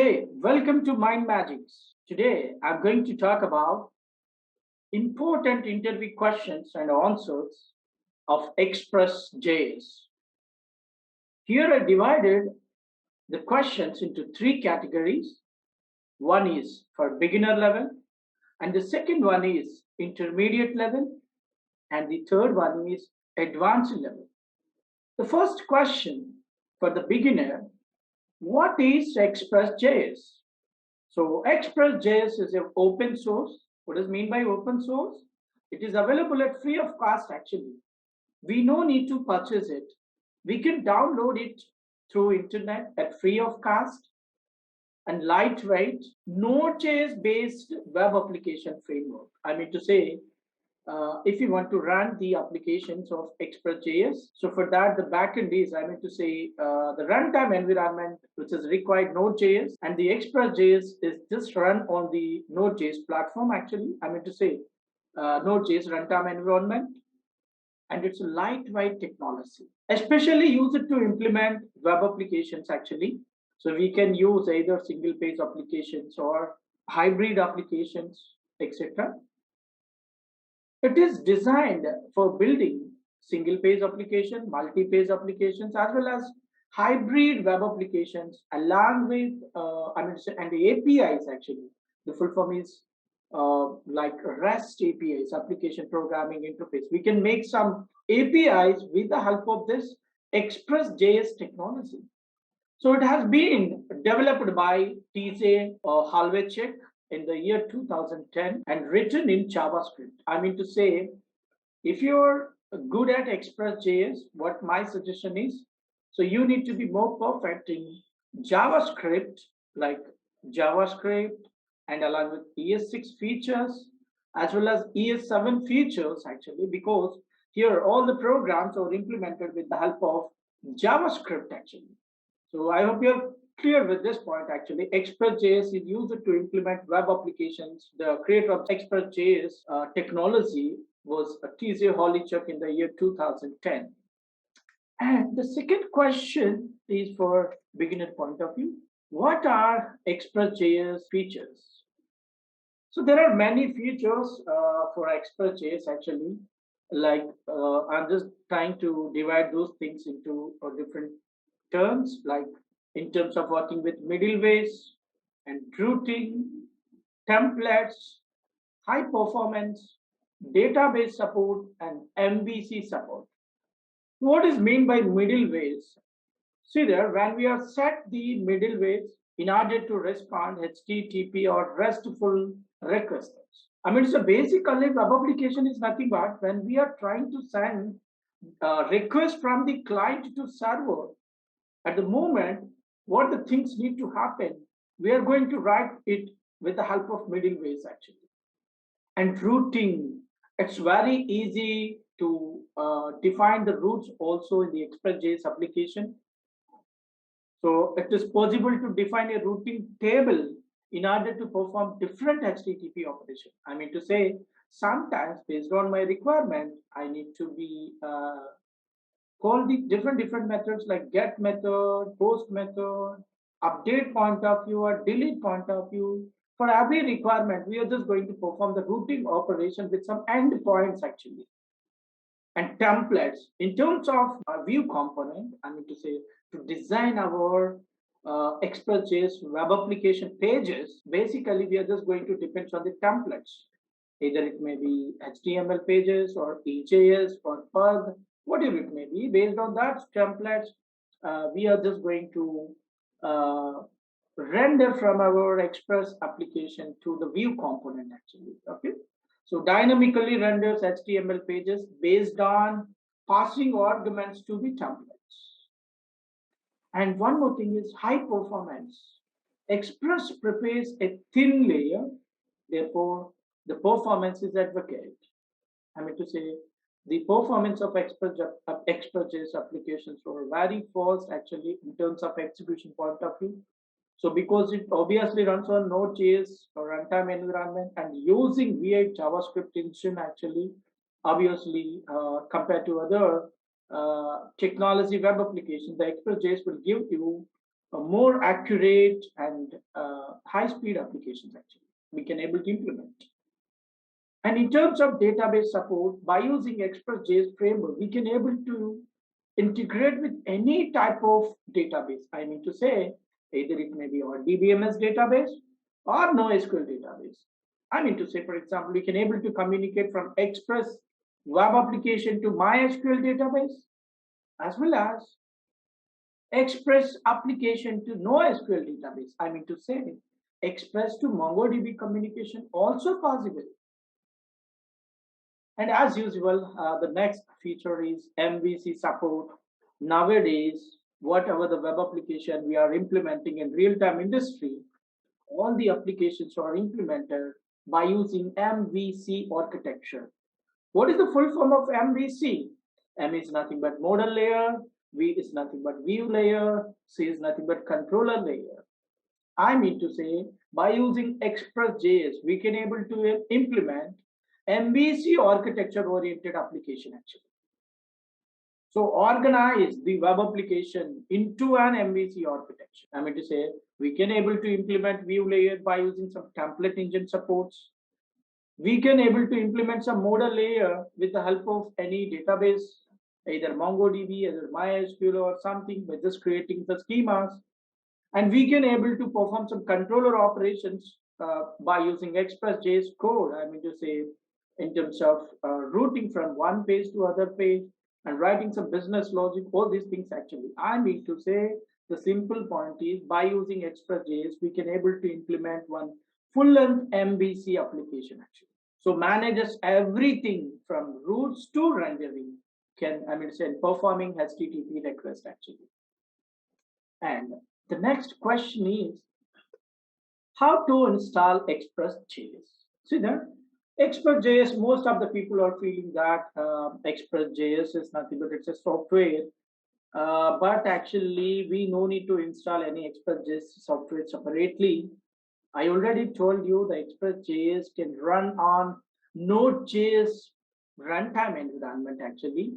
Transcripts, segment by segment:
Hey, welcome to MindMajix. Today, I'm going to talk about important interview questions and answers of Express.js. Here I divided the questions into three categories. One is for beginner level, and the second one is intermediate level, and the third one is advanced level. The first question for the beginner: what is Express.js? So Express.js is an open source. What does it mean by open source? It is available at free of cost actually. We no need to purchase it. We can download it through internet at free of cost and lightweight Node.js based web application framework. I mean to say, if you want to run the applications of Express.js, so for that the backend is, I mean to say, the runtime environment which is required Node.js, and the Express.js is just run on the Node.js platform actually. I mean to say, Node.js runtime environment, and it's a lightweight technology, especially use it to implement web applications actually. So we can use either single page applications or hybrid applications, etc. It is designed for building single page application, multi-page applications, as well as hybrid web applications, along with and the APIs actually. The full form is like REST APIs, application programming interface. We can make some APIs with the help of this Express.js technology. So it has been developed by TJ Halvechek in the year 2010 and written in JavaScript. I mean to say, if you're good at Express.js, what my suggestion is, so you need to be more perfect in JavaScript, like JavaScript, and along with ES6 features, as well as ES7 features actually, because here all the programs are implemented with the help of JavaScript actually. So I hope you're clear with this point actually. Express.js is used to implement web applications. The creator of Express.js technology was TJ Halvechek in the year 2010. And the second question is for beginner point of view. What are Express.js features? So there are many features for Express.js actually. Like I'm just trying to divide those things into different terms, like in terms of working with middlewares and routing, templates, high performance, database support, and MVC support. What is meant by middlewares? See there, when we are set the middlewares in order to respond HTTP or RESTful requests. I mean, so basically web application is nothing but when we are trying to send request from the client to server. At the moment, what the things need to happen, we are going to write it with the help of middlewares actually. And routing, it's very easy to define the routes also in the Express.js application. So it is possible to define a routing table in order to perform different HTTP operations. I mean to say, sometimes based on my requirement, I need to be call the different methods like get method, post method, update point of view, or delete point of view. For every requirement, we are just going to perform the routing operation with some endpoints actually. And templates. In terms of view component, I mean to say, to design our Express.js web application pages, basically we are just going to depend on the templates. Either it may be HTML pages or EJS or Pug, whatever it may be. Based on that templates, we are just going to render from our Express application to the view component actually. Okay, so dynamically renders HTML pages based on passing arguments to the templates. And one more thing is high performance. Express prepares a thin layer, therefore the performance is advocate. I mean to say, the performance of Express.js applications were very fast actually in terms of execution point of view. So because it obviously runs on Node.js or runtime environment and using V8 JavaScript engine actually, obviously compared to other technology web applications, the Express.js will give you more accurate and high-speed applications actually we can able to implement. And in terms of database support, by using Express.js framework, we can able to integrate with any type of database. I mean to say, either it may be our DBMS database or NoSQL database. I mean to say, for example, we can able to communicate from Express web application to MySQL database, as well as Express application to NoSQL database. I mean to say, Express to MongoDB communication also possible. And as usual, the next feature is MVC support. Nowadays, whatever the web application we are implementing in real-time industry, all the applications are implemented by using MVC architecture. What is the full form of MVC? M is nothing but model layer, V is nothing but view layer, C is nothing but controller layer. I mean to say, by using Express.js, we can able to implement MVC architecture-oriented application actually. So organize the web application into an MVC architecture. I mean to say, we can able to implement view layer by using some template engine supports. We can able to implement some model layer with the help of any database, either MongoDB, either MySQL or something, by just creating the schemas. And we can able to perform some controller operations by using Express.js code. I mean to say, in terms of routing from one page to other page and writing some business logic, all these things actually. I mean to say, the simple point is by using Express.js, we can able to implement one full-length MVC application actually. So manages everything from routes to rendering, performing HTTP request actually. And the next question is how to install Express.js. See there, Express.js, most of the people are feeling that Express.js is nothing but it's a software. But actually, we no need to install any Express.js software separately. I already told you the Express.js can run on Node.js runtime environment actually.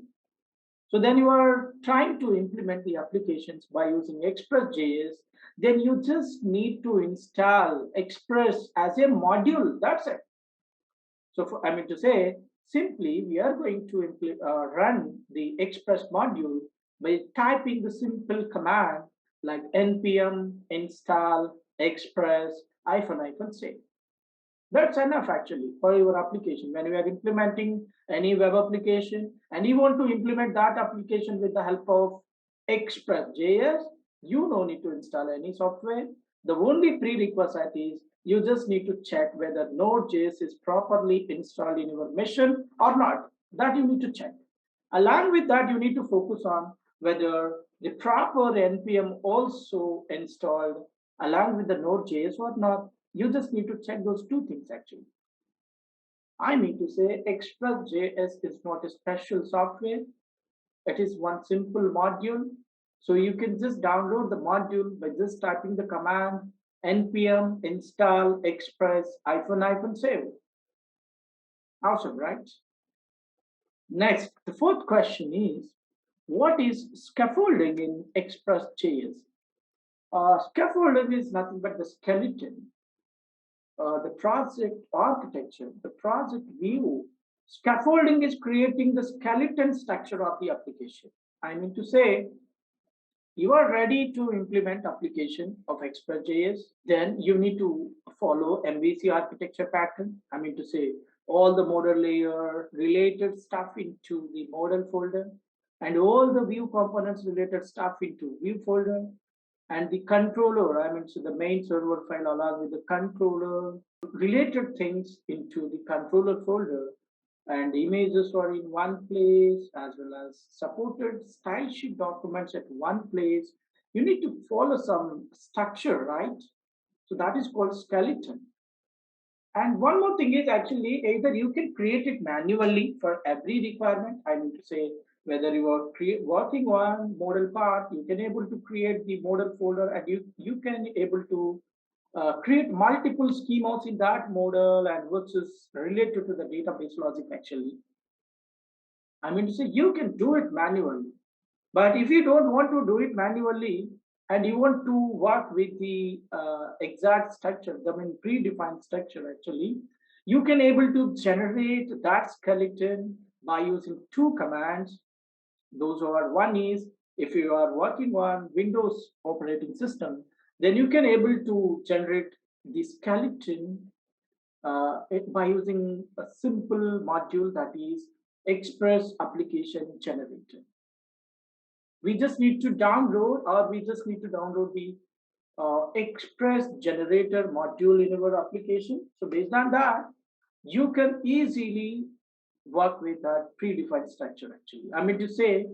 So then you are trying to implement the applications by using Express.js, then you just need to install Express as a module. That's it. So to say, simply we are going to run the Express module by typing the simple command like npm install express -save. That's enough actually for your application. When you are implementing any web application and you want to implement that application with the help of Express.js, you no need to install any software. The only prerequisite is you just need to check whether Node.js is properly installed in your machine or not. That you need to check. Along with that, you need to focus on whether the proper npm also installed along with the Node.js or not. You just need to check those two things actually. I mean to say, Express.js is not a special software. It is one simple module. So you can just download the module by just typing the command npm install express -save. Awesome, right? Next, the fourth question is, what is scaffolding in Express.js? Scaffolding is nothing but the skeleton, the project architecture, the project view. Scaffolding is creating the skeleton structure of the application. I mean to say, you are ready to implement application of Express.js, then you need to follow MVC architecture pattern. I mean to say, all the model layer related stuff into the model folder, and all the view components related stuff into view folder, and the controller, so the main server file along with the controller related things into the controller folder, and images are in one place, as well as supported style sheet documents at one place. You need to follow some structure, right? So that is called skeleton. And one more thing is actually either you can create it manually for every requirement. I mean to say, whether you are working on model part, you can able to create the model folder, and you can able to create multiple schemas in that model and which is related to the database logic actually. I mean to say, you can do it manually. But if you don't want to do it manually, and you want to work with the exact structure, I mean predefined structure actually, you can able to generate that skeleton by using two commands. Those are, one is, if you are working on Windows operating system, then you can able to generate the skeleton by using a simple module, that is Express application generator. We just need to download, or we just need to download the Express generator module in our application. So based on that, you can easily work with that predefined structure actually. I mean to say,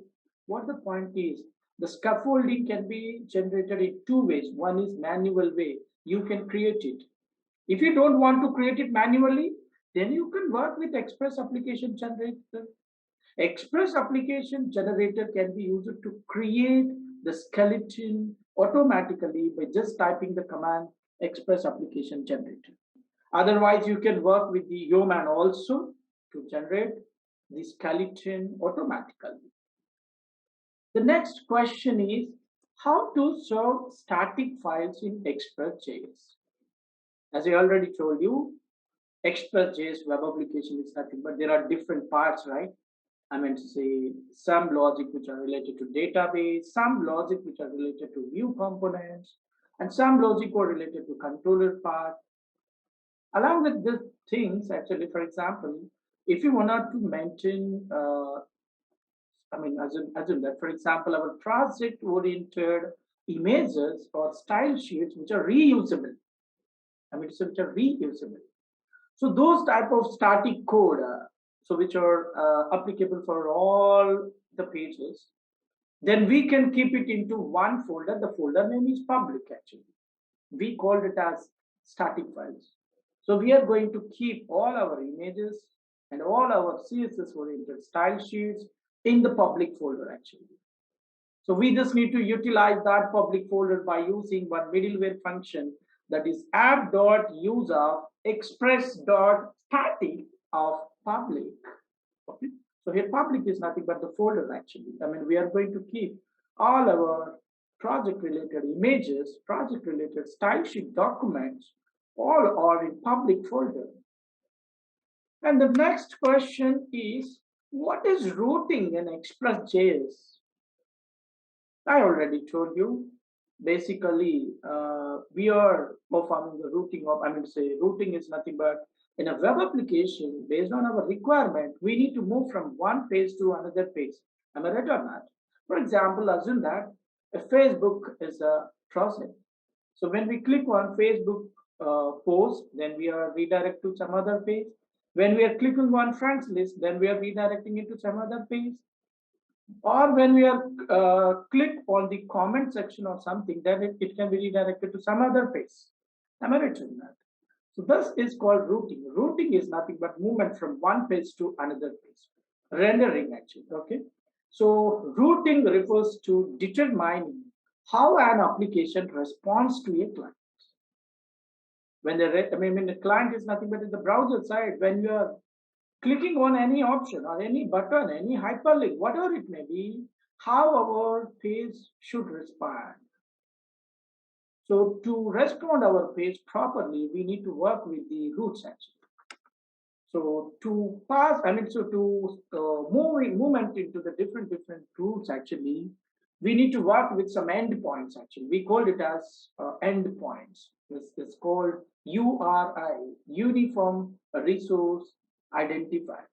what the point is, the scaffolding can be generated in two ways. One is manual way. You can create it. If you don't want to create it manually, then you can work with Express application generator. Express application generator can be used to create the skeleton automatically by just typing the command Express application generator. Otherwise, you can work with the Yeoman also to generate the skeleton automatically. The next question is how to serve static files in Express.js. As I already told you, Express.js web application is nothing, but there are different parts, right? I meant to say some logic which are related to database, some logic which are related to view components, and some logic are related to controller part. Along with these things, actually, for example, if you wanted to maintain, assume that, for example, our project-oriented images or style sheets which are reusable. Which are reusable. So those type of static code, so which are applicable for all the pages, then we can keep it into one folder. The folder name is public actually. We called it as static files. So we are going to keep all our images and all our CSS oriented style sheets in the public folder actually. So we just need to utilize that public folder by using one middleware function, that is app.use of express.static of public. Okay. So here public is nothing but the folder actually. We are going to keep all our project related images, project related style sheet documents, all are in public folder. And the next question is, what is routing in Express.js? I already told you. Basically, we are performing the routing of, routing is nothing but in a web application, based on our requirement, we need to move from one page to another page. Am I right or not? For example, assume that a Facebook is a project. So when we click on Facebook post, then we are redirected to some other page. When we are clicking on friends list, then we are redirecting into some other page. Or when we are click on the comment section or something, then it can be redirected to some other page. Am I right in that? So this is called routing. Routing is nothing but movement from one page to another page. Rendering actually, okay? So routing refers to determining how an application responds to a client. When the client is nothing but in the browser side, when you are clicking on any option or any button, any hyperlink, whatever it may be, how our page should respond. So to respond our page properly, we need to work with the routes actually. So to pass, movement into the different routes actually, we need to work with some endpoints actually. We call it as endpoints. This is called URI, Uniform Resource Identifier.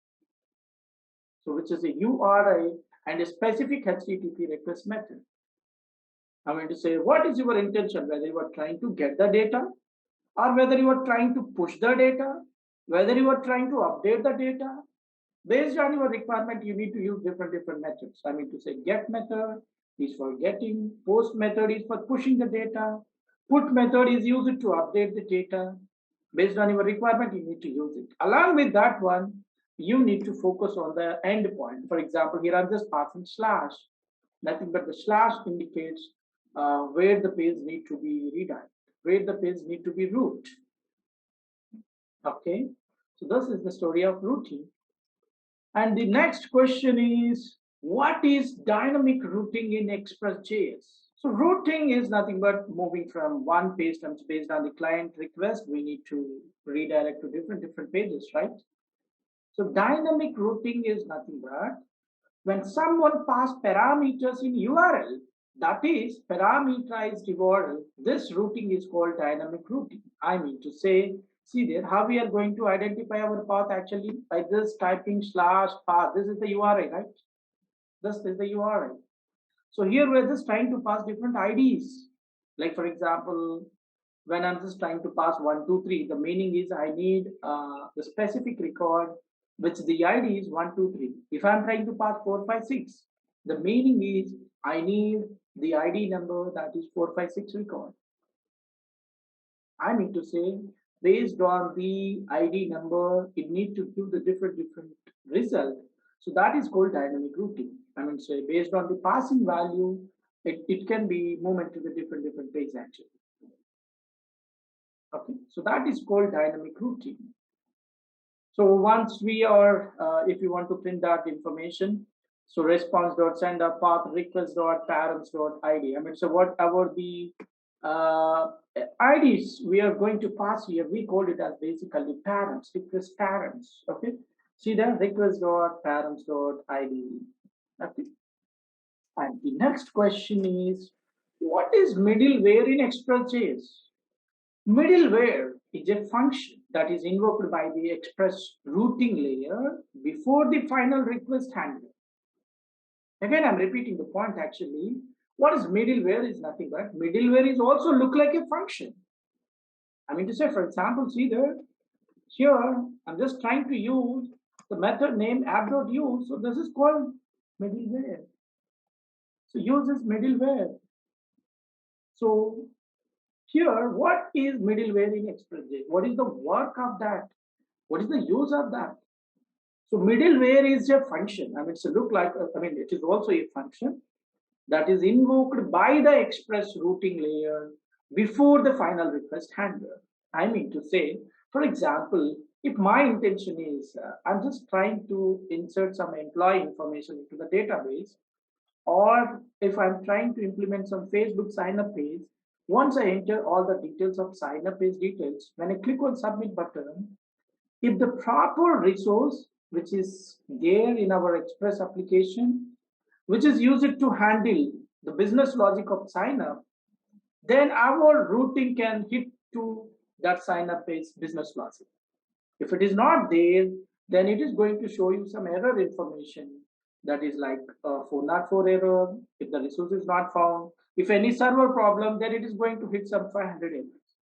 So which is a URI and a specific HTTP request method. I'm going to say, what is your intention? Whether you are trying to get the data, or whether you are trying to push the data, whether you are trying to update the data. Based on your requirement, you need to use different methods. Get method is for getting, post method is for pushing the data, put method is used to update the data. Based on your requirement, you need to use it. Along with that one, you need to focus on the endpoint. For example, here I'm just passing slash. Nothing but the slash indicates where the page need to be redirected, where the page need to be route. Okay, so this is the story of routing. And the next question is, what is dynamic routing in Express.js? So routing is nothing but moving from one page terms based on the client request. We need to redirect to different pages, right? So dynamic routing is nothing but when someone passes parameters in URL, that is parameterized URL, this routing is called dynamic routing. I mean to say, see there, how we are going to identify our path actually by this typing /path. This is the URL, right? This is the URL. So here we're just trying to pass different IDs. Like for example, when I'm just trying to pass 1, 2, 3, the meaning is I need the specific record which the ID is 1, 2, 3. If I'm trying to pass 4, 5, 6, the meaning is I need the ID number that is 4, 5, 6 record. I mean to say, based on the ID number, it needs to give the different result. So that is called dynamic routing. I mean, say based on the passing value, it can be movement to the different page actually. Okay, so that is called dynamic routing. So once we are, if you want to print that information, so response.sender path request.parents.id. I mean, so whatever the IDs we are going to pass here, we call it as basically parents, request parents. Okay, see that request.parents.id. Okay, and the next question is, what is middleware in Express.js? Middleware is a function that is invoked by the Express routing layer before the final request handler. Again, I'm repeating the point actually. What is middleware is nothing but middleware is also look like a function. I mean to say, for example, see there, here I'm just trying to use the method name app.use. So this is called middleware. So use is middleware. So here, what is middleware in Express.js? What is the work of that? What is the use of that? So middleware is a function. I mean, it's a look like, I mean, it is also a function that is invoked by the Express routing layer before the final request handler. I mean to say, for example, if my intention is, I'm just trying to insert some employee information into the database, or if I'm trying to implement some Facebook sign-up page, once I enter all the details of sign-up page details, when I click on submit button, if the proper resource, which is there in our Express application, which is used to handle the business logic of sign-up, then our routing can hit to that sign-up page business logic. If it is not there, then it is going to show you some error information that is like 404 error, if the resource is not found. If any server problem, then it is going to hit some 500 errors.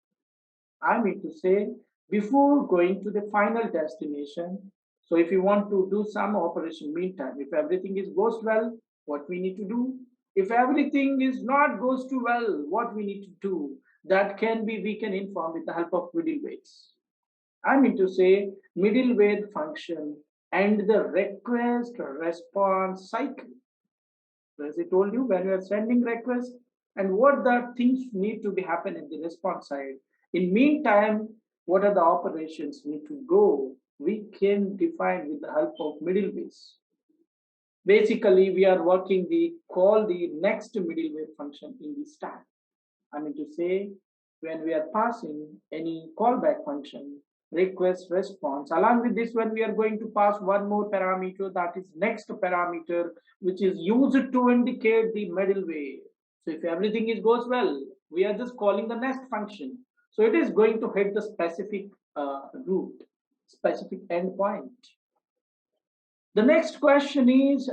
I mean to say, before going to the final destination, so if you want to do some operation meantime, if everything goes well, what we need to do? If everything is not goes too well, what we need to do? That can be, we can inform with the help of middlewares. I mean to say, middleware function and the request response cycle. So as I told you, when you are sending request and what the things need to be happen in the response side. In meantime, what are the operations need to go? We can define with the help of middlewares. Basically, we are working call the next middleware function in the stack. I mean to say, when we are passing any callback function, request response, along with this, when we are going to pass one more parameter, that is next parameter, which is used to indicate the middleware. So if everything goes well, we are just calling the next function. So it is going to hit the specific route, specific endpoint. The next question is,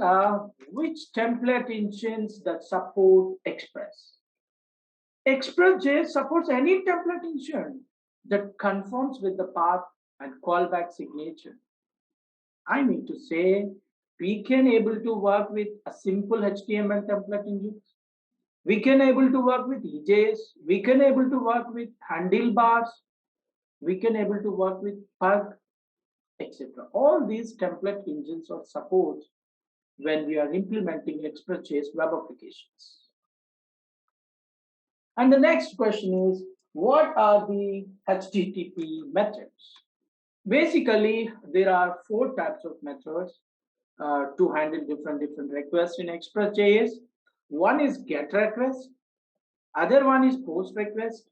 which template engines that support Express? Express.js supports any template engine that conforms with the path and callback signature. I mean to say, we can able to work with a simple HTML template engine. We can able to work with EJS. We can able to work with handlebars. We can able to work with Pug, etc. All these template engines are support when we are implementing Express.js web applications. And the next question is, what are the HTTP methods? Basically, there are 4 types of methods to handle different requests in Express.js. One is GET request, Other one is post request,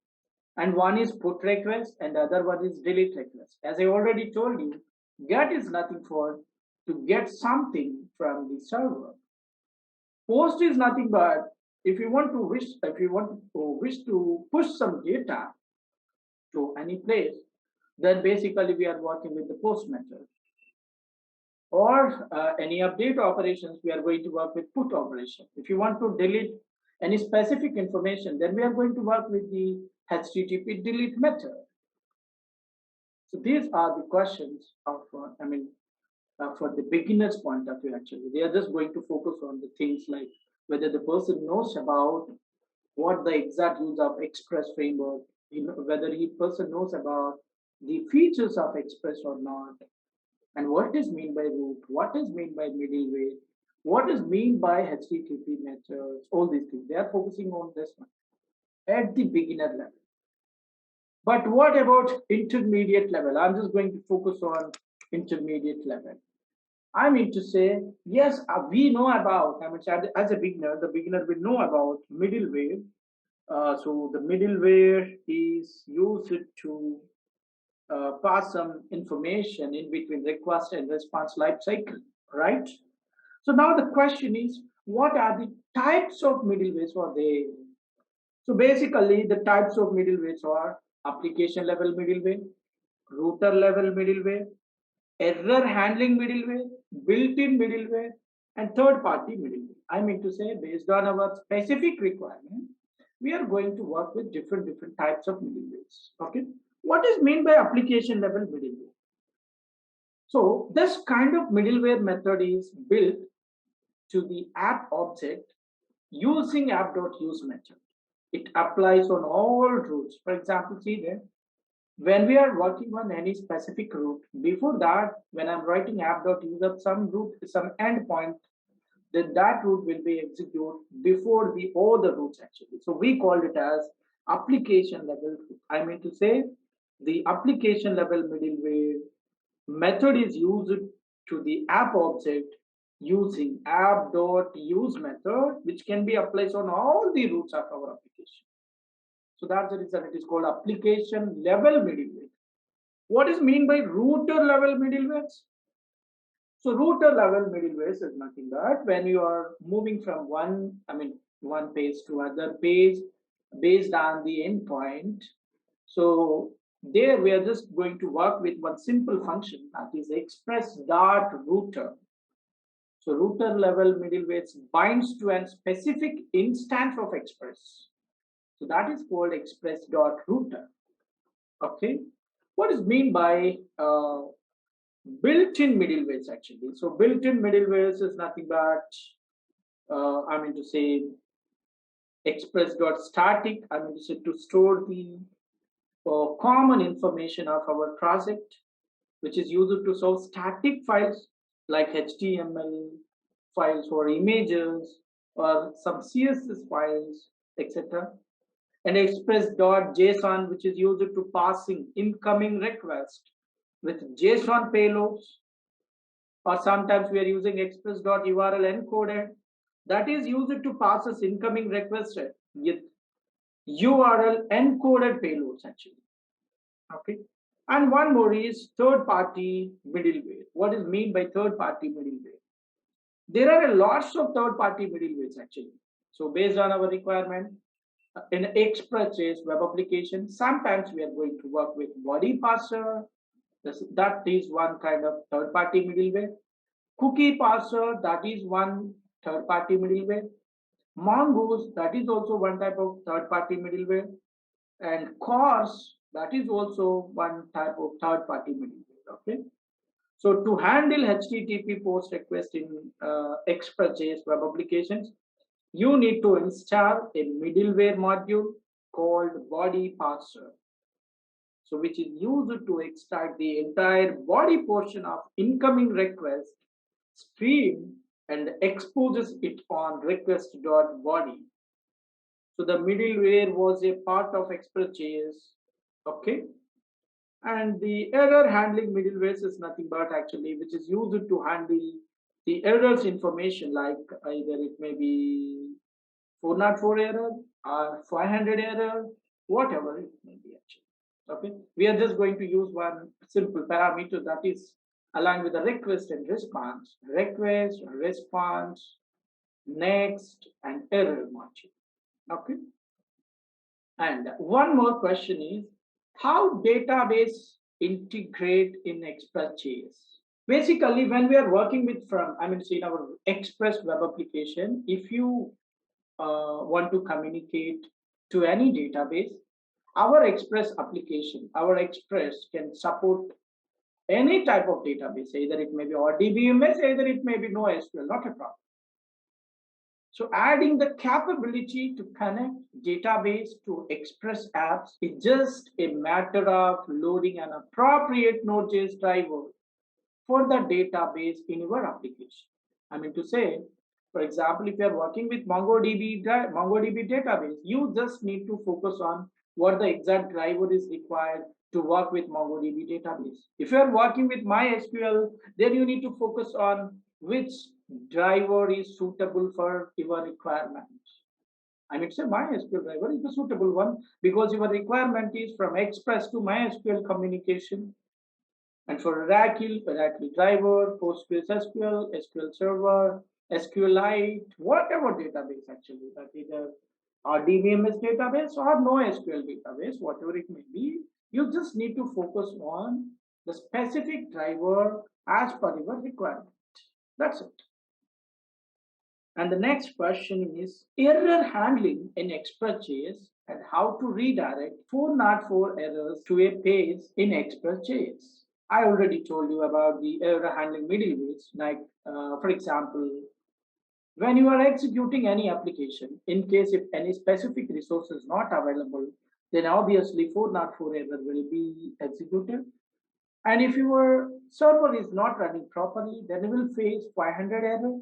and one is put request, and the other one is delete request. As I already told you, get is nothing for to get something from the server. Post is nothing but if you want to wish to push some data to any place, then basically we are working with the post method. Or any update operations, we are going to work with put operation. If you want to delete any specific information, then we are going to work with the HTTP delete method. So these are the questions of, for the beginner's point of view, actually. They are just going to focus on the things like whether the person knows about what the exact use of Express framework, whether the person knows about the features of Express or not, and what is mean by root, what is mean by middleware, what is mean by HTTP methods, all these things. They are focusing on this one at the beginner level. But what about intermediate level? I'm just going to focus on intermediate level. I mean to say, yes, we know about, as a beginner, the beginner will know about middleware. So the middleware is used to pass some information in between request and response lifecycle, right? So now the question is, what are the types of middlewares for there? So basically, the types of middlewares are application level middleware, router level middleware, error handling middleware, built-in middleware, and third-party middleware. I mean to say, based on our specific requirement, we are going to work with different types of middlewares. Okay, what is meant by application level middleware? So this kind of middleware method is built to the app object using app.use method. It applies on all routes. For example, see there, when we are working on any specific route, before that, when I'm writing app.use of some route, some endpoint, then that route will be executed before the other routes actually. So we call it as application level. I mean to say, the application level middleware method is used to the app object using app.use method, which can be applied on all the routes of our application. So that's the reason it is called application level middleware. What is mean by router level middlewares? So router level middlewares is nothing but when you are moving from one page to other page based on the endpoint. So there we are just going to work with one simple function, that is express.router. So router level middlewares binds to a specific instance of Express. So that is called express.router. Okay. What is mean by built-in middlewares actually? So built-in middlewares is nothing but to say express.static. To say to store the common information of our project, which is used to store static files like HTML files or images or some CSS files, etc. And Express.json, which is used to passing incoming request with JSON payloads, or sometimes we are using express.url encoded, that is used to pass us incoming request with URL encoded payloads actually. Okay. And one more is third-party middleware. What is mean by third-party middleware? There are lots of third-party middlewares actually. So based on our requirement, in Express.js web application, sometimes we are going to work with body-parser. That is one kind of third-party middleware. Cookie parser, that is one third-party middleware. Mongoose, that is also one type of third-party middleware. And course, that is also one type of third-party middleware. Okay. So to handle HTTP post request in Express.js web applications, you need to install a middleware module called body-parser. So which is used to extract the entire body portion of incoming request stream and exposes it on request.body. So the middleware was a part of Express.js. Okay. And the error handling middleware is nothing but actually which is used to handle the errors information, like either it may be 404 error or 500 error, whatever it may be actually. Okay, we are just going to use one simple parameter, that is along with the request and response, request, response, next, and error margin. Okay, and one more question is how database integrate in Express.js. Basically, when we are working with in our Express web application, if you want to communicate to any database, our Express application, our Express can support any type of database, either it may be RDBMS, either it may be NoSQL, not a problem. So adding the capability to connect database to Express apps is just a matter of loading an appropriate Node.js driver for the database in your application. I mean to say, for example, if you are working with MongoDB database, you just need to focus on what the exact driver is required to work with MongoDB database. If you are working with MySQL, then you need to focus on which driver is suitable for your requirements. I mean, say MySQL driver is the suitable one because your requirement is from Express to MySQL communication. And for Oracle driver, PostgreSQL, SQL Server, SQLite, whatever database actually, that either RDBMS database or NoSQL database, whatever it may be, you just need to focus on the specific driver as per your requirement. That's it. And the next question is error handling in Express.js and how to redirect 404 errors to a page in Express.js. I already told you about the error handling middlewares, like for example, when you are executing any application, in case if any specific resource is not available, then obviously 404 error will be executed. And if your server is not running properly, then you will face 500 error.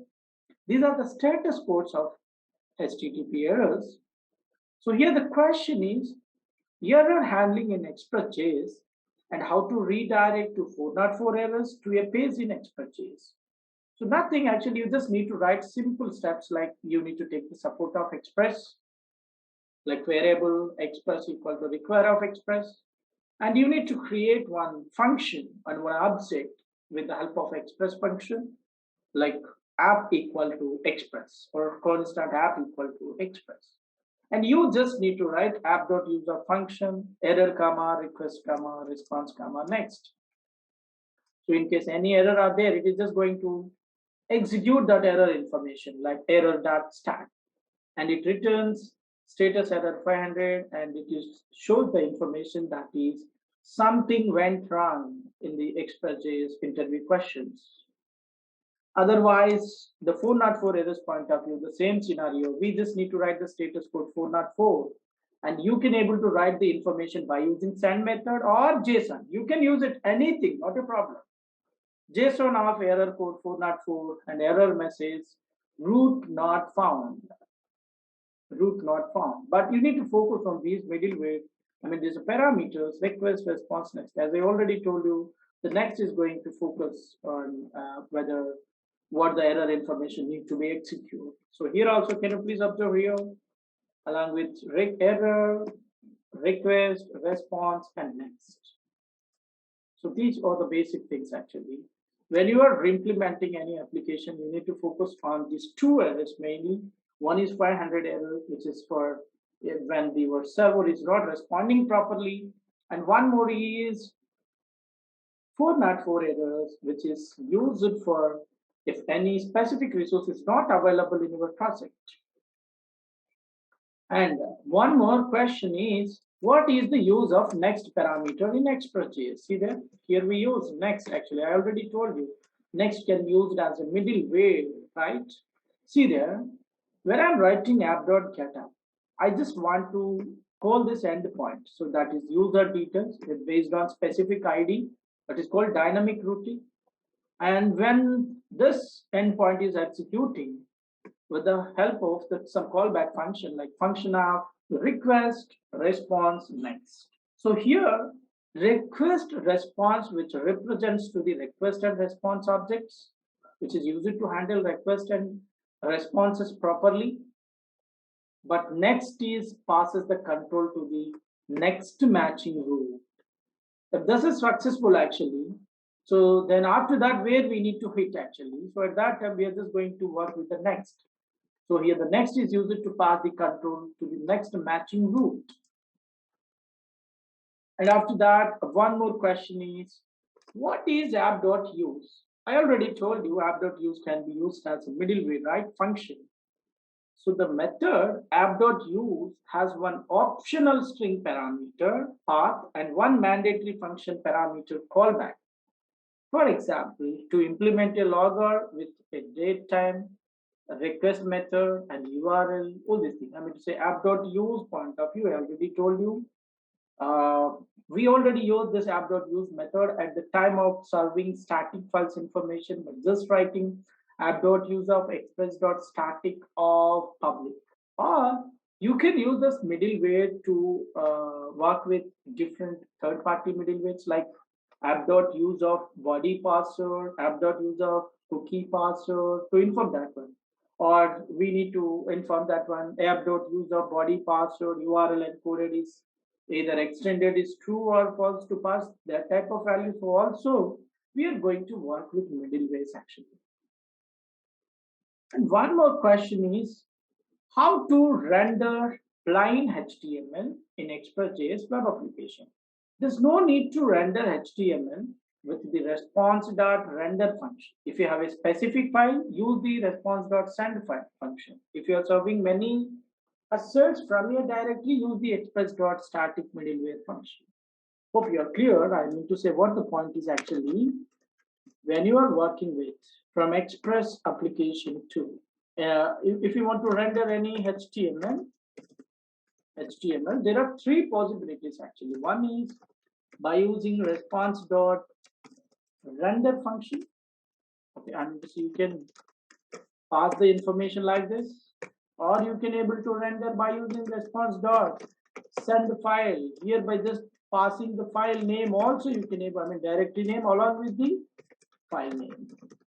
These are the status codes of HTTP errors. So here the question is error handling in Express.js and how to redirect to 404 errors to a page in Express.js. So nothing actually, you just need to write simple steps like you need to take the support of Express, like variable Express equal to require of Express. And you need to create one function and one object with the help of Express function, like app equal to Express or constant app equal to Express. And you just need to write app.use function, error, comma, request, comma, response, comma, next. So in case any error are there, it is just going to execute that error information like error.stat. And it returns status error 500 and it shows the information that is something went wrong in the Express.js interview questions. Otherwise, the 404 errors point of view, the same scenario, we just need to write the status code 404 and you can able to write the information by using send method or JSON. You can use it anything, not a problem. JSON of error code 404 and error message root not found. Root not found. But you need to focus on these middleware. I mean, these are parameters, request, response, next. As I already told you, the next is going to focus on whether what the error information need to be executed. So here also, can you please observe here, along with error, request, response, and next. So these are the basic things actually. When you are implementing any application, you need to focus on these two errors mainly. One is 500 error, which is for when your server is not responding properly. And one more is 404 errors, which is used for if any specific resource is not available in your project. And one more question is, what is the use of next parameter in Express.js? See there, here we use next actually. I already told you, next can be used as a middleware, right? See there, when I'm writing app.getApp, I just want to call this endpoint. So that is user details based on specific ID, that is called dynamic routing. And when this endpoint is executing with the help of some callback function, like function of request, response, next. So here, request response, which represents to the request and response objects, which is used to handle request and responses properly. but next is passes the control to the next matching route. If this is successful actually, so then after that where we need to hit actually. So at that time we are just going to work with the next. So here the next is used to pass the control to the next matching route. And after that, one more question is, what is app.use? I already told you app.use can be used as a middleware, right, function. So the method app.use has one optional string parameter path and one mandatory function parameter callback. For example, to implement a logger with a date time, a request method, and URL, all these things. I mean to say app.use point of view, I already told you. We already used this app.use method at the time of serving static files information, but just writing app.use of express.static of public. Or you can use this middleware to work with different third-party middlewares like app.use of body-parser, app.use of cookie parser to inform that one. Or we need to inform that one app.use of body-parser URL encoded is either extended is true or false to pass that type of value. So also we are going to work with middlewares actually. And one more question is how to render plain HTML in Express.js web application. There's no need to render HTML with the response.render function. If you have a specific file, use the response.send file function. If you are serving many asserts from your directory, use the express.static middleware function. Hope you are clear. I mean to say what the point is actually when you are working with from Express application to if you want to render any HTML, there are three possibilities actually. One is by using response.render function. Okay, and so you can pass the information like this, or you can able to render by using response.send file. Here by just passing the file name also you can able, I mean directory name along with the file name.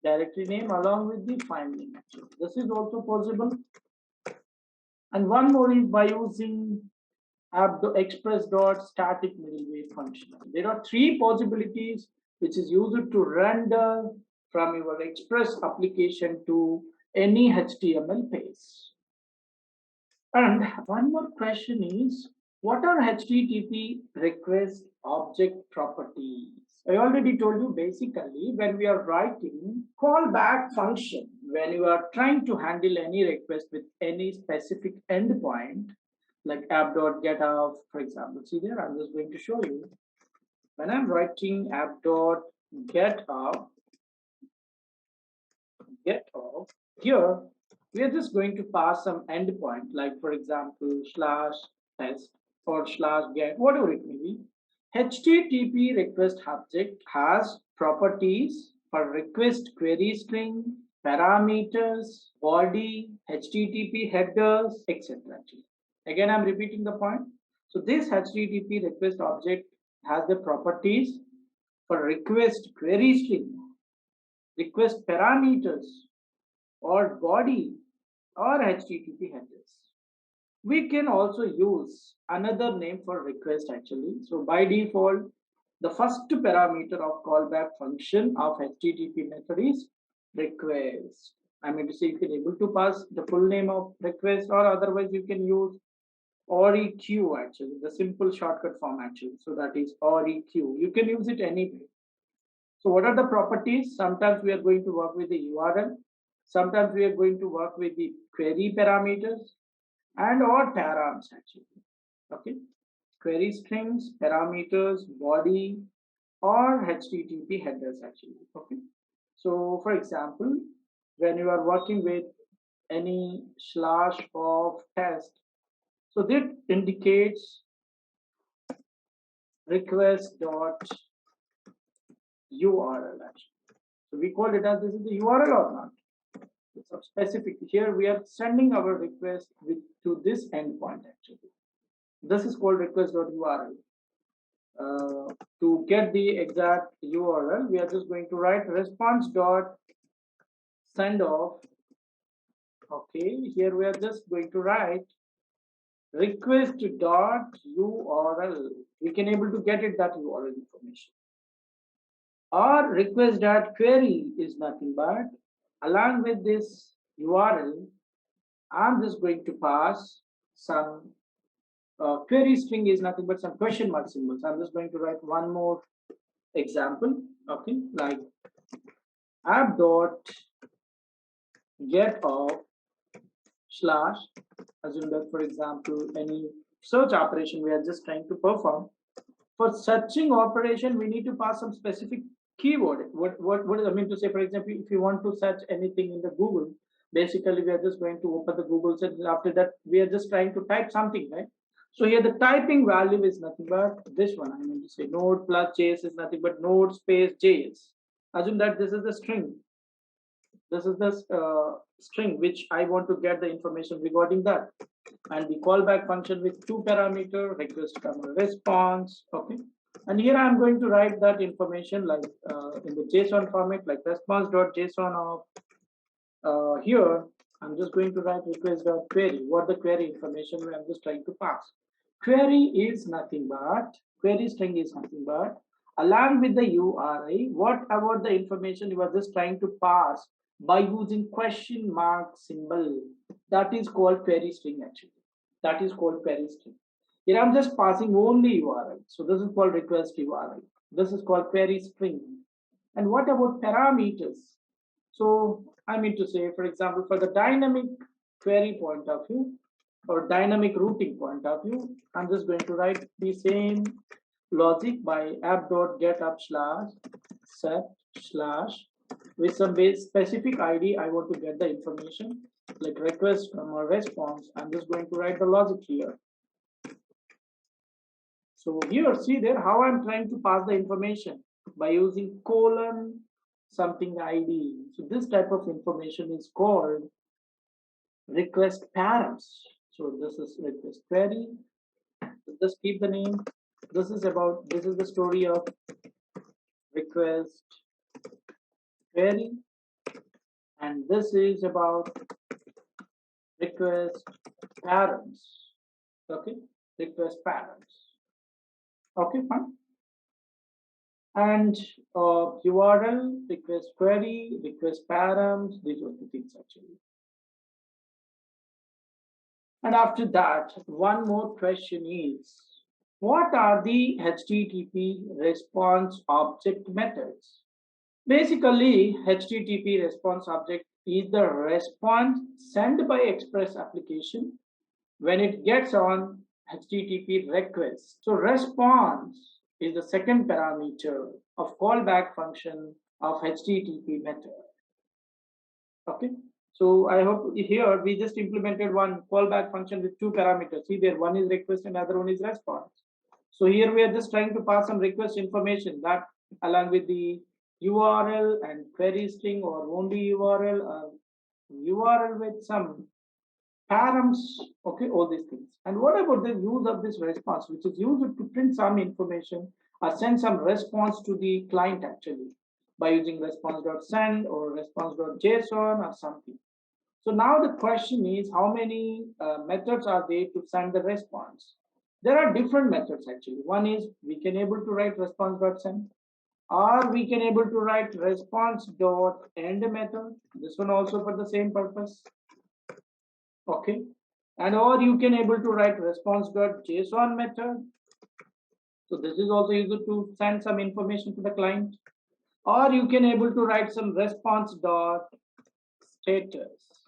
Directory name along with the file name actually. This is also possible. And one more is by using app.express.static middleware function. There are three possibilities which is used to render from your Express application to any HTML page. And one more question is, what are HTTP request object properties? I already told you basically when we are writing callback function, when you are trying to handle any request with any specific endpoint, like app.getOff, for example. See there, I'm just going to show you. When I'm writing app.getOff, here we are just going to pass some endpoint, like for example /test or /get, whatever it may be. HTTP request object has properties for request query string, parameters, body, HTTP headers, etc. Again, I'm repeating the point. So this HTTP request object has the properties for request query string, request parameters, or body, or HTTP headers. We can also use another name for request actually. So by default, the first parameter of callback function of HTTP method is request. I mean to say you can able to pass the full name of request, or otherwise you can use OREQ actually, the simple shortcut form actually. So that is OREQ. You can use it anyway. So what are the properties? Sometimes we are going to work with the URL. Sometimes we are going to work with the query parameters and or params actually. Okay. Query strings, parameters, body, or HTTP headers actually. Okay. So for example, when you are working with any /of test, so that indicates request.url actually. So we call it as this is the URL or not. It's a specific. Here we are sending our request to this endpoint actually. This is called request.url. To get the exact URL, we are just going to write response.sendoff. Okay, here we are just going to write request.url. We can able to get it that URL information. Or request.query is nothing but along with this URL, I'm just going to pass some query string is nothing but some question mark symbols. I'm just going to write one more example. Okay, like app.get of slash, assume that for example any search operation we are just trying to perform. For searching operation we need to pass some specific keyword. What does I mean to say? For example, if you want to search anything in the Google, basically we are just going to open the Google search. After that we are just trying to type something, right? So here the typing value is nothing but this one. I mean to say node plus js is nothing but node space js. Assume that this is the string. This is the string which I want to get the information regarding that. And the callback function with 2 parameter request comma response. Okay, and here I'm going to write that information like in the JSON format, like response.json of here I'm just going to write request.query. What the query information I'm just trying to pass. Query is nothing but query string is nothing but along with the URI, what about the information you are just trying to pass by using question mark symbol. That is called query string actually. That is called query string. Here I'm just passing only URI. So this is called request URI. This is called query string. And what about parameters? So I mean to say, for example, for the dynamic query point of view or dynamic routing point of view, I'm just going to write the same logic by app.getup slash set slash with some specific ID. I want to get the information like request from a response. I'm just going to write the logic here. So here, see there how I'm trying to pass the information by using colon something ID. So this type of information is called request params. So this is request query. Just keep the name. This is the story of request query, and this is about request params. Okay, request params. Okay, fine. And URL, request query, request params, these are the things actually. And after that, one more question is, what are the HTTP response object methods? Basically, HTTP response object is the response sent by Express application when it gets on HTTP request. So response is the second parameter of callback function of HTTP method. Okay, so I hope here we just implemented one callback function with 2 parameters. See there, one is request and other one is response. So here we are just trying to pass some request information that along with the URL and query string or only URL, URL with some params, okay, all these things. And what about the use of this response, which is used to print some information or send some response to the client actually by using response.send or response.json or something. So now the question is, how many methods are there to send the response? There are different methods actually. One is we can able to write response.send, or we can able to write response.end method. This one also for the same purpose. Okay, and or you can able to write response.json method. So this is also used to send some information to the client, or you can able to write some response.status,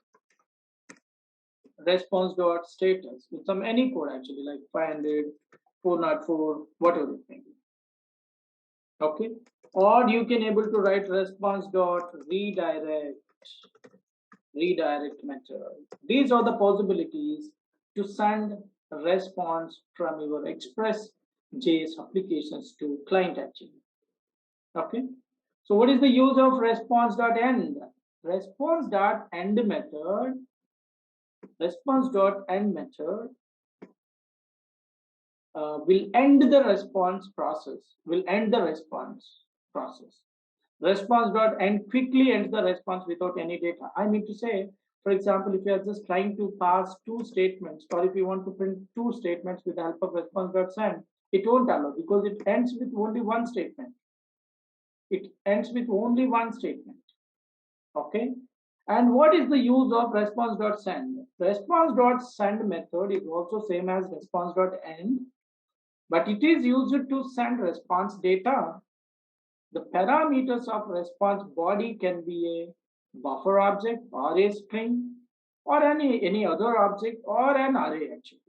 response.status with some any code actually, like 500, 404, whatever you think. Okay, or you can able to write response.redirect method. These are the possibilities to send a response from your Express.js applications to client actually. Okay, so what is the use of response.end? Response.end method will end the response process. Response.end quickly ends the response without any data. I mean to say, For example, if you are just trying to pass two statements, or if you want to print two statements with the help of response.send, it won't allow because it ends with only one statement. It ends with only one statement. Okay. And what is the use of response.send? Response.send method is also same as response.end, but it is used to send response data. The parameters of response body can be a buffer object or a string or any other object or an array actually.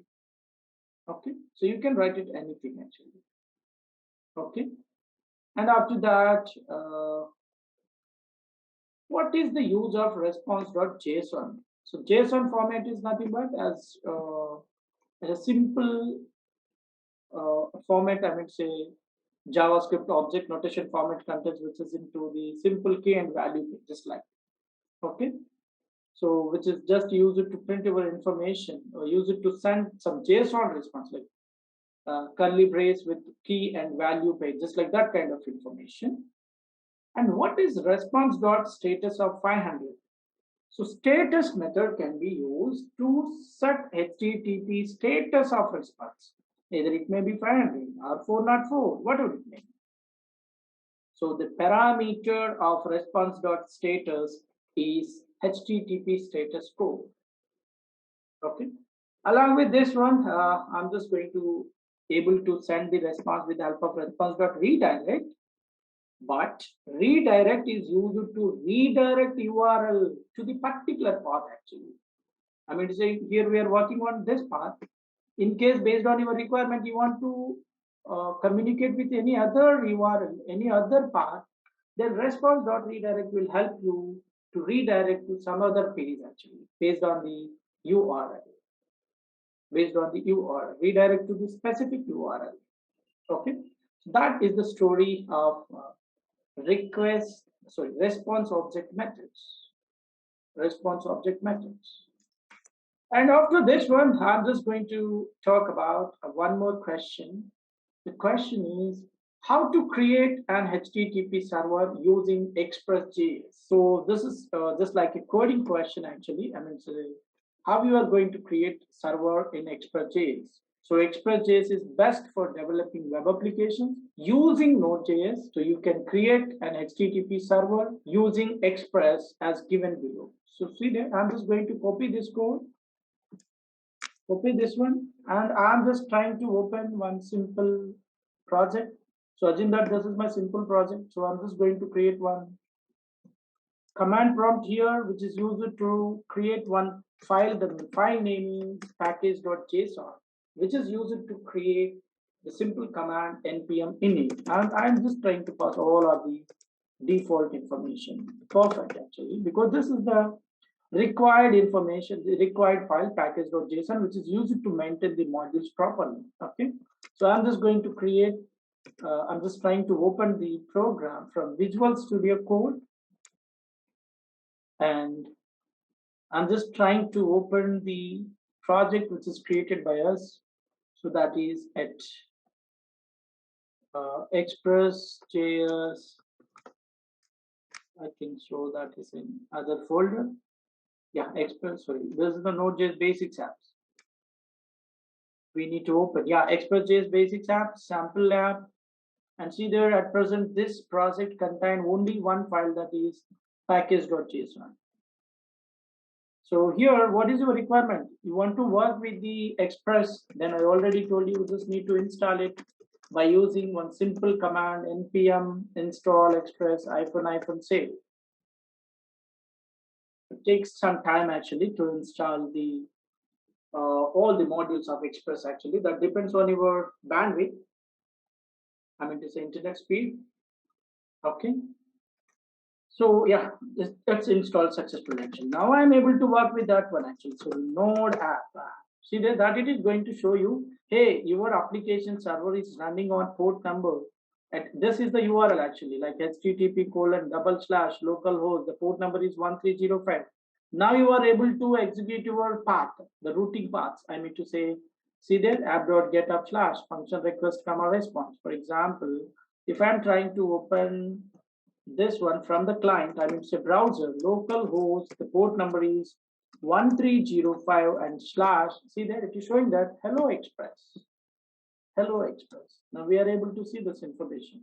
Okay, so you can write it anything actually. Okay, and after that, what is the use of response.json? So JSON format is nothing but as a simple format, I would say JavaScript object notation format contains, which is into the simple key and value, just like, okay. So which is just use it to print your information or use it to send some JSON response, like curly brace with key and value page, just like that kind of information. And what is response dot status of 500? So status method can be used to set HTTP status of response. Either it may be 500 or 404, whatever it may be. So the parameter of response.status is HTTP status code. Okay. Along with this one, I'm just going to able to send the response with the help of response.redirect. But redirect is used to redirect URL to the particular path actually. I mean to say here we are working on this path. In case based on your requirement, you want to communicate with any other URL, any other path, then response.redirect will help you to redirect to some other page actually, based on the URL. Based on the URL, redirect to the specific URL. Okay, so that is the story of response object methods. Response object methods. And after this one, I'm just going to talk about one more question. The question is how to create an HTTP server using Express.js. So this is just like a coding question actually. I mean, so how you are going to create server in Express.js. So Express.js is best for developing web applications using Node.js. So you can create an HTTP server using Express as given below. So see there, I'm just going to copy this code. Copy this one, and I'm just trying to open one simple project. So assume that this is my simple project. So I'm just going to create one command prompt here, which is used to create one file. The file name is package.json, which is used to create the simple command npm init. And I'm just trying to pass all of the default information. Perfect, actually, because this is the required information, the required file package.json, which is used to maintain the modules properly. Okay, so I'm just going to create, I'm just trying to open the program from Visual Studio Code, and I'm just trying to open the project which is created by us. So that is at Express.js. I think so that is in other folder. Yeah, Express, sorry, this is the Node.js basics apps. We need to open, yeah, Express.js basics app, sample app, and see there at present this project contain only one file, that is package.json. So here, what is your requirement? You want to work with the Express, then I already told you just need to install it by using one simple command npm install express -- save. It takes some time actually to install the all the modules of Express actually. That depends on your bandwidth. I mean to say internet speed. Okay. So yeah, that's installed successfully actually. Now I'm able to work with that one actually. So Node app. See there that it is going to show you, hey, your application server is running on port number. And this is the URL actually, like http:// the port number is 1305. Now you are able to execute your path, the routing paths. I mean to say, see there app.get_up/ function request, response. For example, if I'm trying to open this one from the client, I mean to say browser, localhost, the port number is 1305 and slash. See there, it is showing that hello Express. Hello Express. Now we are able to see this information.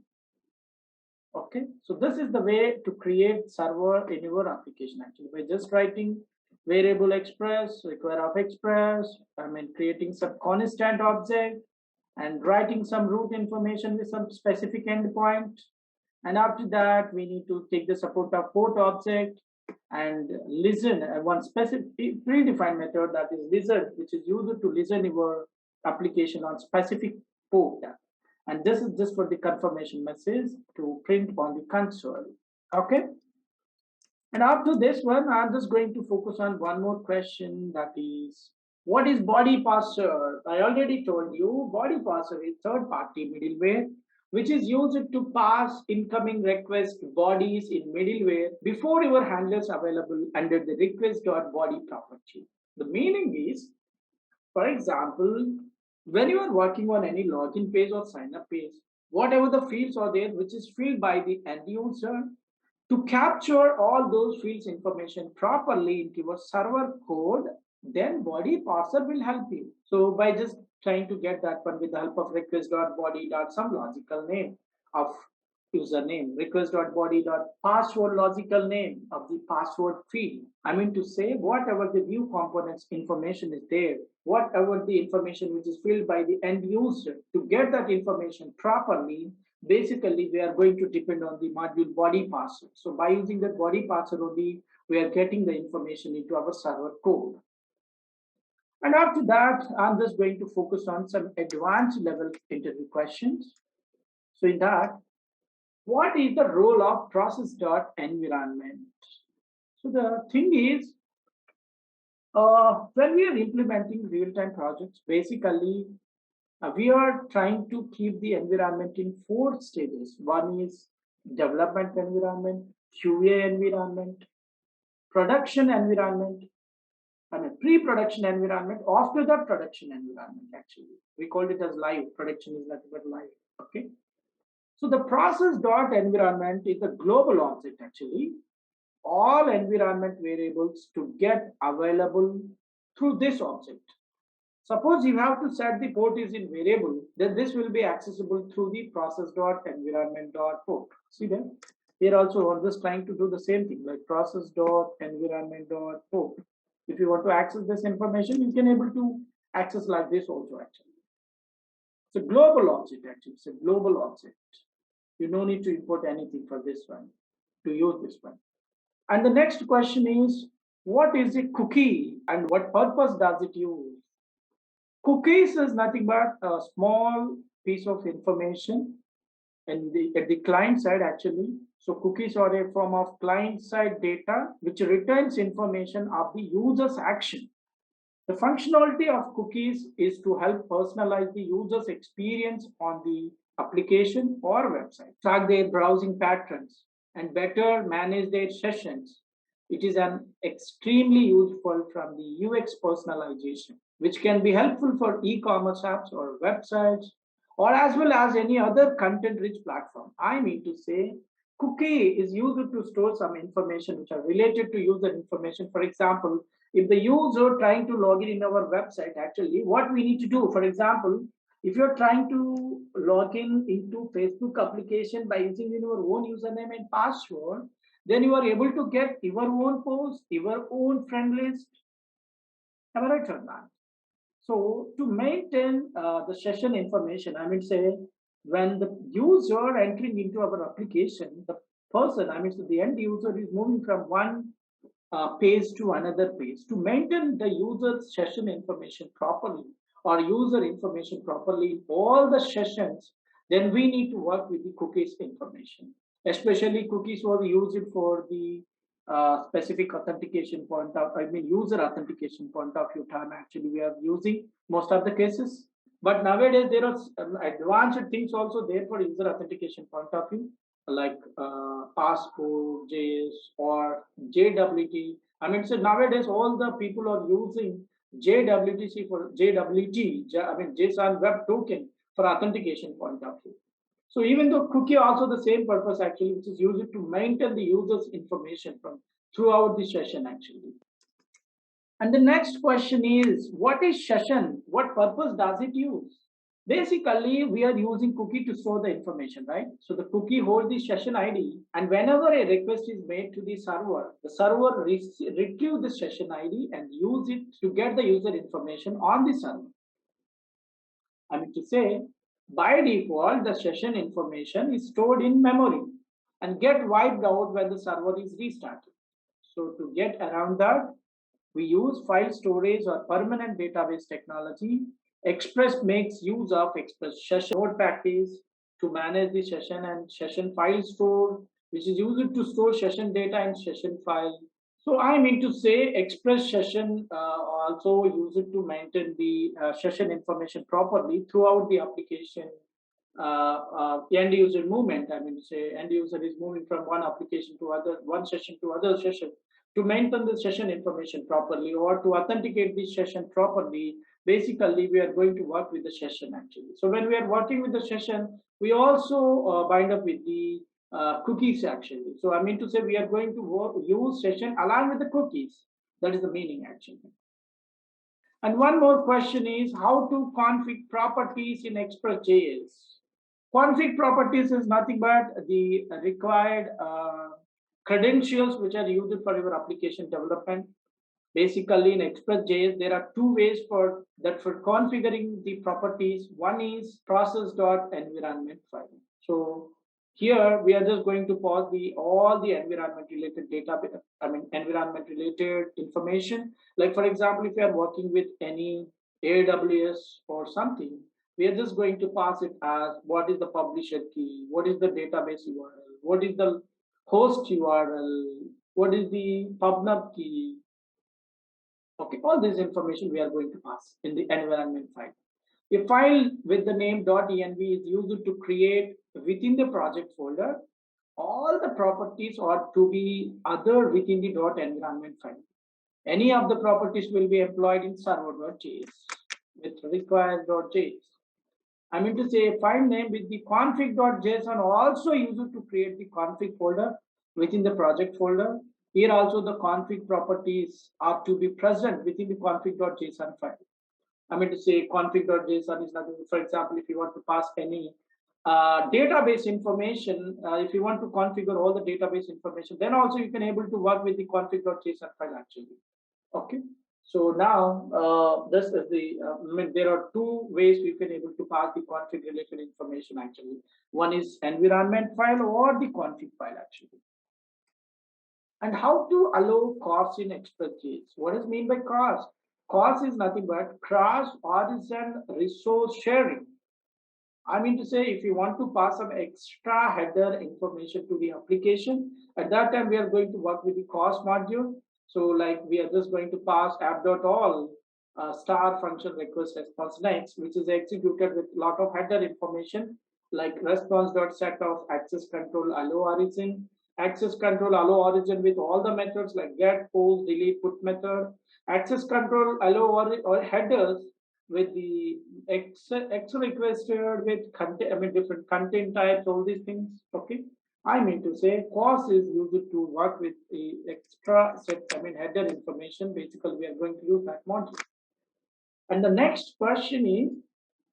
Okay, so this is the way to create server in your application actually by just writing variable express, require of express, creating some constant object and writing some root information with some specific endpoint. And after that, we need to take the support of port object and listen one specific predefined method, that is listen, which is used to listen your application on specific port. And this is just for the confirmation message to print on the console. Okay. And after this one, I'm just going to focus on one more question, that is, what is body-parser? I already told you, body-parser is third-party middleware which is used to pass incoming request bodies in middleware before your handlers available under the request.body property. The meaning is, for example, when you are working on any login page or sign up page, whatever the fields are there which is filled by the end user, to capture all those fields information properly into your server code, then body parser will help you. So by just trying to get that one with the help of request.body some logical name of username, request.body.password logical name of the password field. I mean to say, whatever the view components information is there, whatever the information which is filled by the end user, to get that information properly, basically we are going to depend on the module body parser. So by using that body parser only, we are getting the information into our server code. And after that, I'm just going to focus on some advanced level interview questions. So in that, what is the role of process.environment? So the thing is, when we are implementing real-time projects, basically, we are trying to keep the environment in 4 stages. One is development environment, QA environment, production environment, pre-production environment, after the production environment actually. We called it as live. Production is nothing but live. Okay. So the process.environment is a global object actually. All environment variables to get available through this object. Suppose you have to set the port is in variable, then this will be accessible through the process.environment.port. See there? Here also I'm just trying to do the same thing, like process.environment.port. If you want to access this information, you can able to access like this also actually. It's a global object actually, it's a global object. You no need to import anything for this one, to use this one. And the next question is, what is a cookie and what purpose does it use? Cookies is nothing but a small piece of information at the client side actually. So cookies are a form of client side data which returns information of the user's action. The functionality of cookies is to help personalize the user's experience on the application or website, track their browsing patterns, and better manage their sessions. It is an extremely useful from the UX personalization, which can be helpful for e-commerce apps or websites, or as well as any other content-rich platform. I mean to say, cookie is used to store some information which are related to user information. For example, if the user trying to log in our website, actually, what we need to do, for example, if you're trying to log in into Facebook application by using your own username and password, then you are able to get your own post, your own friend list. Am I right or not? So to maintain the session information, I mean say, when the user entering into our application, the person, I mean so the end user is moving from one page to another page. To maintain the user's session information properly or user information properly in all the sessions, then we need to work with the cookies information. Especially cookies were used for the specific authentication point of, user authentication point of view time actually we are using most of the cases. But nowadays there are advanced things also there for user authentication point of view, like Passport.js or JWT. I mean, so nowadays all the people are using JWT for JSON Web Token for authentication point of view. So even though cookie also the same purpose actually, which is used to maintain the user's information from throughout the session actually. And the next question is, what is session? What purpose does it use? Basically, we are using cookie to store the information, right? So the cookie holds the session ID, and whenever a request is made to the server retrieve the session ID and use it to get the user information on the server. I mean to say, by default, the session information is stored in memory and get wiped out when the server is restarted. So to get around that, we use file storage or permanent database technology. Express makes use of Express session node package to manage the session and session file store, which is used to store session data and session file. So I mean to say Express session also use it to maintain the session information properly throughout the application end user movement. I mean to say end user is moving from one application to one session to other session to maintain the session information properly or to authenticate the session properly. Basically, we are going to work with the session actually. So when we are working with the session, we also bind up with the cookies actually. So I mean to say we are going to use session along with the cookies. That is the meaning actually. And one more question is how to config properties in Express.js. Config properties is nothing but the required credentials which are used for your application development. Basically, in Express.js, there are two ways for configuring the properties. One is process.environment file. So here we are just going to pause all the environment related data, environment related information. Like for example, if you are working with any AWS or something, we are just going to pass it as what is the publisher key, what is the database URL, what is the host URL, what is the pubnub key. Okay, all this information we are going to pass in the environment file. A file with the name .env is used to create within the project folder all the properties are to be other within the .environment file. Any of the properties will be employed in server.js with requires.js. I mean to say a file name with the config.json also used to create the config folder within the project folder. Here also the config properties are to be present within the config.json file. I mean to say config.json is nothing. For example, if you want to pass any database information, if you want to configure all the database information, then also you can able to work with the config.json file actually. Okay. So now this is the, there are two ways we can able to pass the config related information actually. One is environment file or the config file actually. And how to allow CORS in Express.js. What is mean by CORS? CORS is nothing but cross origin resource sharing. I mean to say if you want to pass some extra header information to the application, at that time we are going to work with the CORS module. So like we are just going to pass app.all star function request response next, which is executed with a lot of header information like response.set of access control allow origin, access control allow origin with all the methods like get, post, delete, put method, access control allow or headers with the X requested with content, different content types, all these things. Okay. I mean to say CORS is used to work with the extra set, header information. Basically, we are going to use that module. And the next question is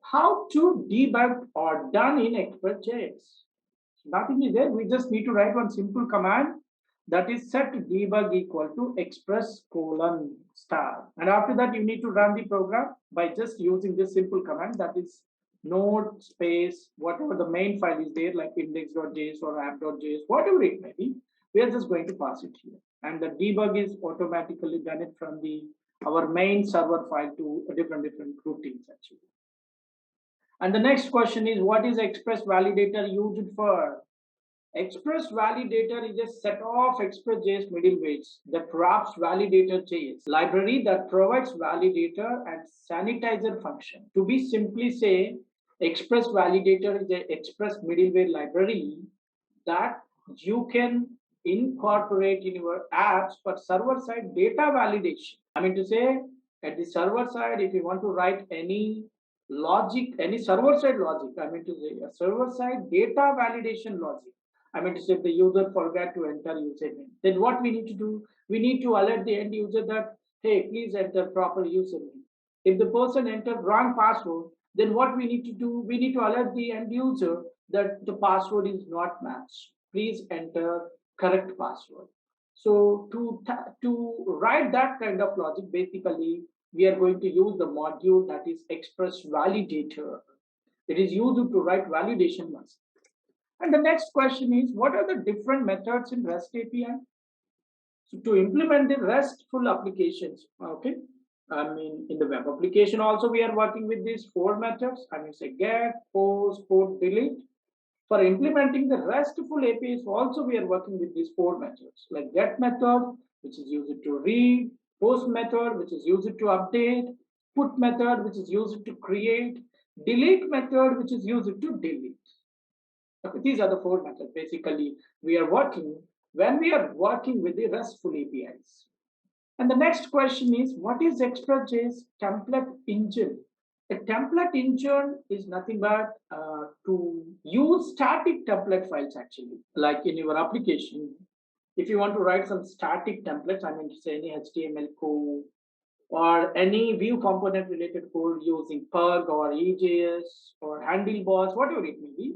how to debug or done in Express.js. Nothing is there. We just need to write one simple command that is set debug equal to express : and after that you need to run the program by just using this simple command that is node space whatever the main file is there like index.js or app.js, whatever it may be, we are just going to pass it here and the debug is automatically done it from the our main server file to different routines actually. And the next question is what is Express validator used for? Express validator is a set of Express.js middlewares that wraps validator.js library that provides validator and sanitizer function. To be simply say, Express validator is an Express middleware library that you can incorporate in your apps for server-side data validation. I mean to say, at the server side, if you want to write any logic, any server-side logic, I mean to say a server-side data validation logic. I mean to say if the user forgot to enter username, then what we need to do? We need to alert the end user that hey, please enter proper username. If the person entered wrong password, then what we need to do, we need to alert the end user that the password is not matched. Please enter correct password. So to write that kind of logic, basically, we are going to use the module that is Express Validator. It is used to write validation methods. And the next question is, what are the different methods in REST API? So to implement the RESTful applications, okay, I mean, in the web application also we are working with these four methods. I mean, say get, post, put, delete. For implementing the RESTful APIs also we are working with these four methods, like get method, which is used to read, post method, which is used to update, put method, which is used to create, delete method, which is used to delete. Okay, these are the four methods basically we are working when we are working with the RESTful APIs. And the next question is, what is Express.js template engine? A template engine is nothing but to use static template files actually, like in your application. If you want to write some static templates, I mean to say any HTML code or any view component related code using Pug or EJS or handlebars, whatever it may be,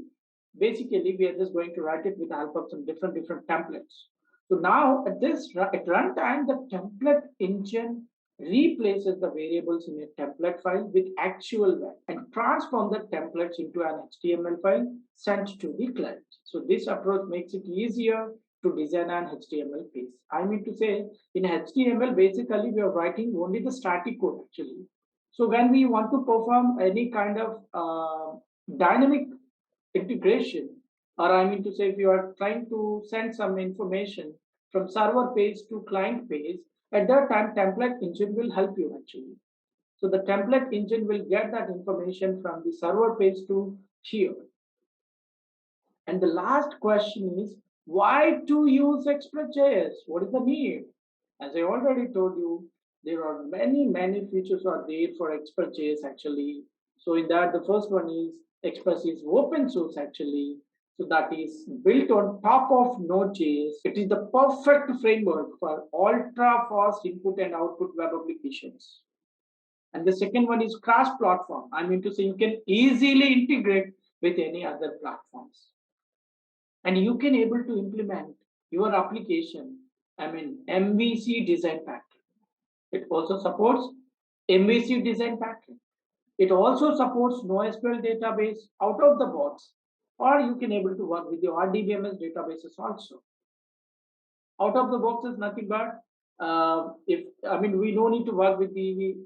basically we are just going to write it with the help of some different templates. So now at runtime, the template engine replaces the variables in a template file with actual value and transform the templates into an HTML file sent to the client. So this approach makes it easier to design an HTML page. I mean to say, in HTML, basically we are writing only the static code actually. So when we want to perform any kind of dynamic integration, or I mean to say, if you are trying to send some information from server page to client page, at that time template engine will help you actually. So the template engine will get that information from the server page to here. And the last question is, why to use Express.js? What is the need? As I already told you, there are many features are there for Express.js actually. So in that, the first one is Express is open source actually. So that is built on top of Node.js. It is the perfect framework for ultra fast input and output web applications. And the second one is cross-platform. I mean to say, you can easily integrate with any other platforms. And you can able to implement your application, I mean, MVC design pattern. It also supports MVC design pattern. It also supports NoSQL database out of the box, or you can able to work with the RDBMS databases also. Out of the box is nothing but we don't need to work with the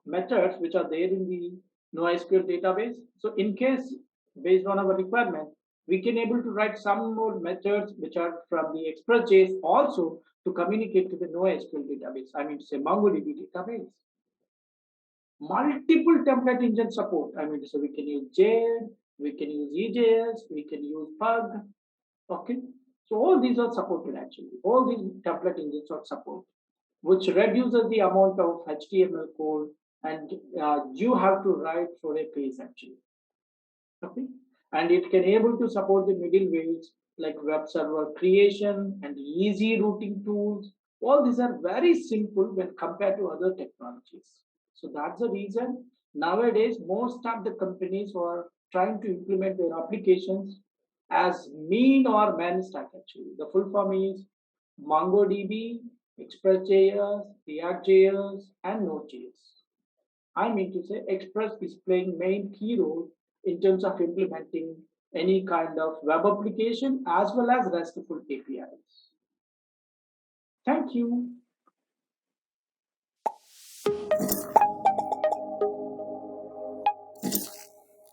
methods which are there in the NoSQL database. So in case based on our requirement, we can able to write some more methods which are from the Express.js also to communicate to the NoSQL database. I mean to say MongoDB database. Multiple template engine support. I mean, so we can use JAID, we can use EJS, we can use Pug. Okay. So all these are supported actually. All these template engines are supported, which reduces the amount of HTML code and you have to write for a page actually. Okay. And it can able to support the middlewares like web server creation and easy routing tools. All these are very simple when compared to other technologies. So that's the reason nowadays most of the companies are trying to implement their applications as mean or man stack actually. The full form is MongoDB, Express.js, React.js, and Node.js. I mean to say Express is playing main key role in terms of implementing any kind of web application as well as RESTful APIs. Thank you.